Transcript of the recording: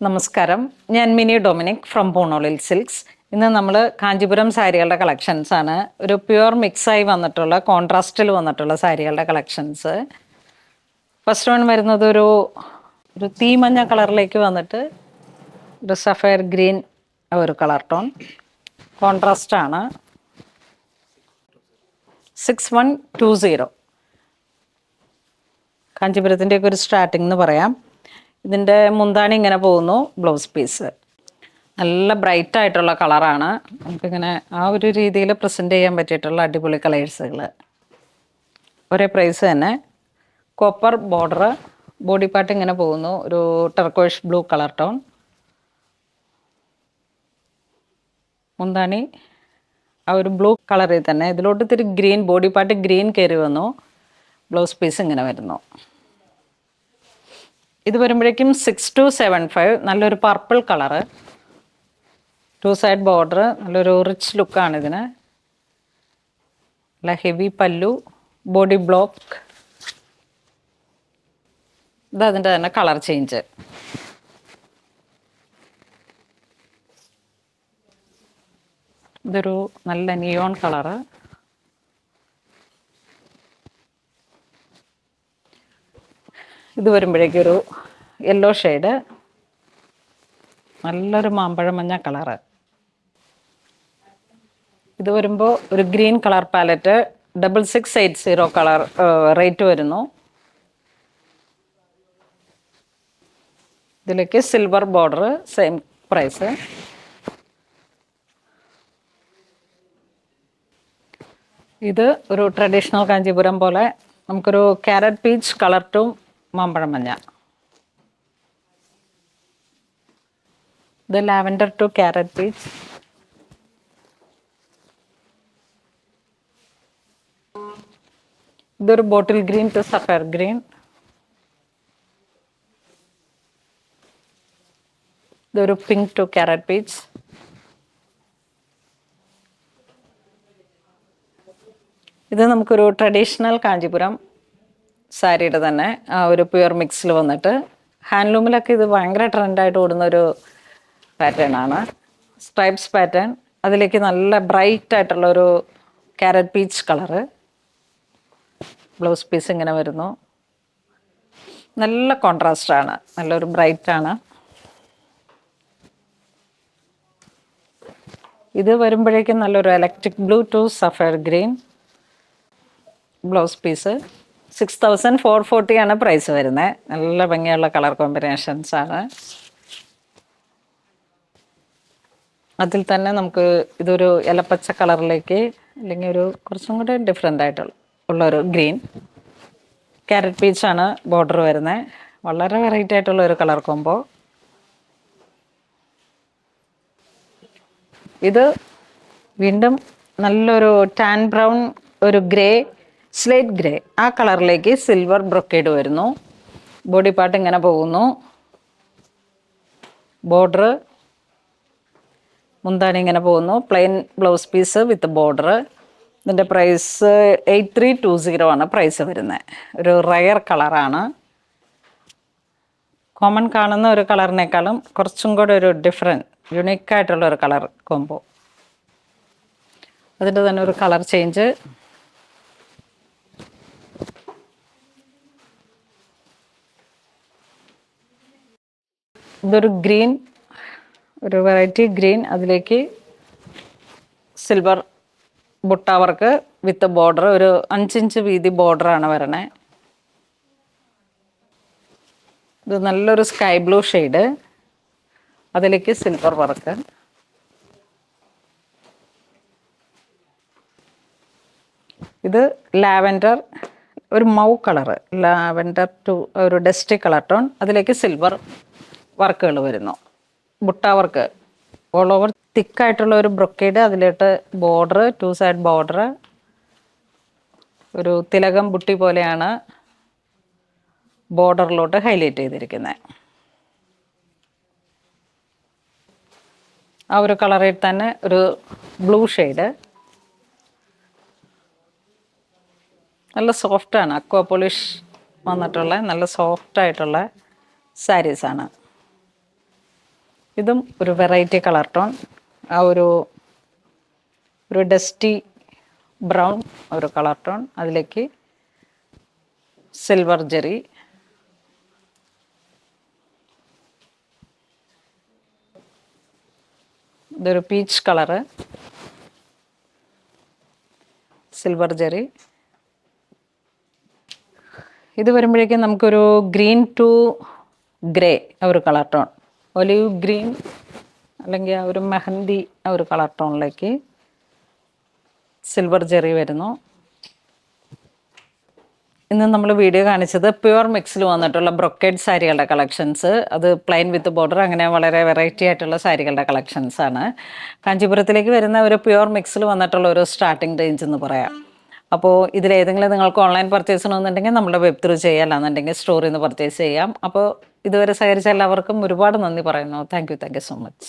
നമസ്കാരം, ഞാൻ mini Dominic from പൂണോളിൽ silks. ഇന്ന് നമ്മൾ കാഞ്ചീപുരം സാരികളുടെ കളക്ഷൻസ് ആണ്. ഒരു പ്യുവർ മിക്സായി വന്നിട്ടുള്ള കോൺട്രാസ്റ്റിൽ വന്നിട്ടുള്ള സാരികളുടെ കളക്ഷൻസ്. ഫസ്റ്റ് വൺ വരുന്നത് ഒരു തീമഞ്ഞ കളറിലേക്ക് വന്നിട്ട് ഒരു സഫയർ ഗ്രീൻ ഒരു കളർ ടോൺ കോൺട്രാസ്റ്റ് ആണ്. 6120 കാഞ്ചീപുരത്തിൻ്റെയൊക്കെ ഒരു സ്റ്റാർട്ടിംഗ് എന്ന് പറയാം. ഇതിൻ്റെ മുന്താണി ഇങ്ങനെ പോകുന്നു. ബ്ലൗസ് പീസ് നല്ല ബ്രൈറ്റ് ആയിട്ടുള്ള കളറാണ്. നമുക്കിങ്ങനെ ആ ഒരു രീതിയിൽ പ്രസൻറ്റ് ചെയ്യാൻ പറ്റിയിട്ടുള്ള അടിപൊളി കളേഴ്സുകൾ. ഒരേ പ്രൈസ് തന്നെ. കോപ്പർ ബോർഡർ, ബോഡി പാർട്ട് ഇങ്ങനെ പോകുന്നു. ഒരു ടർക്കോയിഷ് ബ്ലൂ കളർ ടോൺ. മുന്താണി ആ ഒരു ബ്ലൂ കളറിൽ തന്നെ ഇതിലോട്ട് ഇത്തിരി ഗ്രീൻ, ബോഡി പാർട്ട് ഗ്രീൻ കയറി വന്നു. ബ്ലൗസ് പീസ് ഇങ്ങനെ വരുന്നു. ഇത് വരുമ്പോഴേക്കും 6275. നല്ലൊരു പർപ്പിൾ കളറ്, 2 സൈഡ് ബോർഡർ, നല്ലൊരു റിച്ച് ലുക്കാണ് ഇതിന്. നല്ല ഹെവി പല്ലു, ബോഡി ബ്ലോക്ക്. ഇതതിൻ്റെ തന്നെ കളർ ചേഞ്ച്. ഇതൊരു നല്ല നിയോൺ കളറ്. ഇത് വരുമ്പോഴേക്കൊരു യെല്ലോ ഷെയ്ഡ്, നല്ലൊരു മാമ്പഴ മഞ്ഞ കളറ്. ഇത് വരുമ്പോൾ ഒരു green colour palette. 6680 colour rate വരുന്നു. ഇതിലേക്ക് സിൽവർ ബോർഡർ, സെയിം പ്രൈസ്. ഇത് ഒരു ട്രഡീഷണൽ കാഞ്ചീപുരം പോലെ നമുക്കൊരു ക്യാരറ്റ് പീച്ച് കളർ ടു മാമ്പഴം മഞ്ഞ. ഇത് ലാവൻഡർ ടു ക്യാരറ്റ് പീച്ച്. ഇതൊരു bottle green to sapphire green. ഇതൊരു പിങ്ക് ടു ക്യാരറ്റ് പീച്ച്. ഇത് നമുക്കൊരു ട്രഡീഷണൽ കാഞ്ചീപുരം സാരിയുടെ തന്നെ ആ ഒരു പ്യുവർ മിക്സിൽ വന്നിട്ട് ഹാൻഡ്ലൂമിലൊക്കെ ഇത് ഭയങ്കര ട്രെൻഡായിട്ട് ഓടുന്ന ഒരു പാറ്റേൺ ആണ്. Stripes pattern. അതിലേക്ക് നല്ല ബ്രൈറ്റ് ആയിട്ടുള്ള ഒരു carrot peach colour. Blouse piece ഇങ്ങനെ വരുന്നു. നല്ല കോൺട്രാസ്റ്റ് ആണ്, നല്ലൊരു ബ്രൈറ്റ് ആണ്. ഇത് വരുമ്പോഴേക്കും നല്ലൊരു electric blue to sapphire green. Blouse piece 6440 ആണ് പ്രൈസ് വരുന്നത്. നല്ല ഭംഗിയുള്ള കളർ കോമ്പിനേഷൻസ് ആണ്. അതിൽ തന്നെ നമുക്ക് ഇതൊരു ഇലപ്പച്ച കളറിലേക്ക്, അല്ലെങ്കിൽ ഒരു കുറച്ചും കൂടെ ഡിഫറെൻ്റ് ഉള്ളൊരു ഗ്രീൻ. ക്യാരറ്റ് പീച്ചാണ് ബോർഡർ വരുന്നത്. വളരെ വെറൈറ്റി ആയിട്ടുള്ള ഒരു കളർ കോംബോ. ഇത് വീണ്ടും നല്ലൊരു ടാൻ ബ്രൗൺ, ഒരു ഗ്രേ, സ്ലേറ്റ് ഗ്രേ, ആ കളറിലേക്ക് സിൽവർ ബ്രൊക്കേഡ് വരുന്നു. ബോഡി പാർട്ട് ഇങ്ങനെ പോകുന്നു. ബോർഡർ, മുന്താണി ഇങ്ങനെ പോകുന്നു. Plain blouse piece with border. ഇതിൻ്റെ പ്രൈസ് 8320 ആണ് പ്രൈസ് വരുന്നത്. ഒരു റയർ കളറാണ്. കോമൺ കാണുന്ന ഒരു കളറിനേക്കാളും കുറച്ചും കൂടെ ഒരു ഡിഫറെൻറ്റ്, യുണീക്കായിട്ടുള്ള ഒരു കളർ കോംബോ. അതിൻ്റെ തന്നെ ഒരു കളർ ചേഞ്ച്. ഇതൊരു ഗ്രീൻ, ഒരു വെറൈറ്റി ഗ്രീൻ. അതിലേക്ക് silver butta work with border. ഒരു 5 ഇഞ്ച് വീതി ബോർഡറാണ് വരണേ. ഇത് നല്ലൊരു സ്കൈ ബ്ലൂ ഷെയ്ഡ്. അതിലേക്ക് സിൽവർ വർക്ക്. ഇത് ലാവൻഡർ, ഒരു മൗ കളറ്. ലാവൻഡർ ടു ഒരു ഡസ്റ്റി കളർ ടോൺ. അതിലേക്ക് സിൽവർ വർക്കുകൾ വരുന്നു. ബുട്ട വർക്ക് ഓൾ ഓവർ തിക്കായിട്ടുള്ള ഒരു ബ്രൊക്കേഡ്. അതിലോട്ട് ബോർഡർ, 2 സൈഡ് ബോർഡർ. ഒരു തിലകം ബുട്ടി പോലെയാണ് ബോർഡറിലോട്ട് ഹൈലൈറ്റ് ചെയ്തിരിക്കുന്നത്. ആ ഒരു കളറിൽ തന്നെ ഒരു ബ്ലൂ ഷെയ്ഡ്. നല്ല സോഫ്റ്റാണ്, അക്വാ പോളിഷ് വന്നിട്ടുള്ള നല്ല സോഫ്റ്റായിട്ടുള്ള സാരീസാണ്. ഇതും ഒരു വെറൈറ്റി കളർ ടോൺ, ആ ഒരു ഡസ്റ്റി ബ്രൗൺ ഒരു കളർ ടോൺ, അതിലേക്ക് സിൽവർ ജെറി, ഇതൊരു പീച്ച് കളറ്, സിൽവർ ജെറി. ഇത് വരുമ്പോഴേക്കും നമുക്കൊരു ഗ്രീൻ ടു ഗ്രേ ഒരു കളർ ടോൺ, ഒലിവ് ഗ്രീൻ അല്ലെങ്കിൽ ആ ഒരു മെഹന്തി ആ ഒരു കളർ ടോണിലേക്ക് സിൽവർ ജെറി വരുന്നു. ഇന്ന് നമ്മൾ വീഡിയോ കാണിച്ചത് പ്യുവർ മിക്സിൽ വന്നിട്ടുള്ള ബ്രൊക്കേഡ് സാരികളുടെ കളക്ഷൻസ്, അത് പ്ലെയിൻ വിത്ത് ബോർഡർ, അങ്ങനെ വളരെ വെറൈറ്റി ആയിട്ടുള്ള സാരികളുടെ കളക്ഷൻസ് ആണ്. കാഞ്ചീപുരത്തിലേക്ക് വരുന്ന ഒരു പ്യുവർ മിക്സിൽ വന്നിട്ടുള്ള ഒരു സ്റ്റാർട്ടിംഗ് റേഞ്ച് എന്ന് പറയാം. അപ്പോൾ ഇതിലേതെങ്കിലും നിങ്ങൾക്ക് ഓൺലൈൻ പർച്ചേസ് ചെയ്യണമെന്നുണ്ടെങ്കിൽ നമ്മുടെ വെബ് ത്രൂ ചെയ്യാം, അല്ലാന്നുണ്ടെങ്കിൽ സ്റ്റോറിൽ നിന്ന് പർച്ചേസ് ചെയ്യാം. അപ്പോൾ ഇതുവരെ സഹകരിച്ച എല്ലാവർക്കും ഒരുപാട് നന്ദി പറയുന്നു. Thank you so much.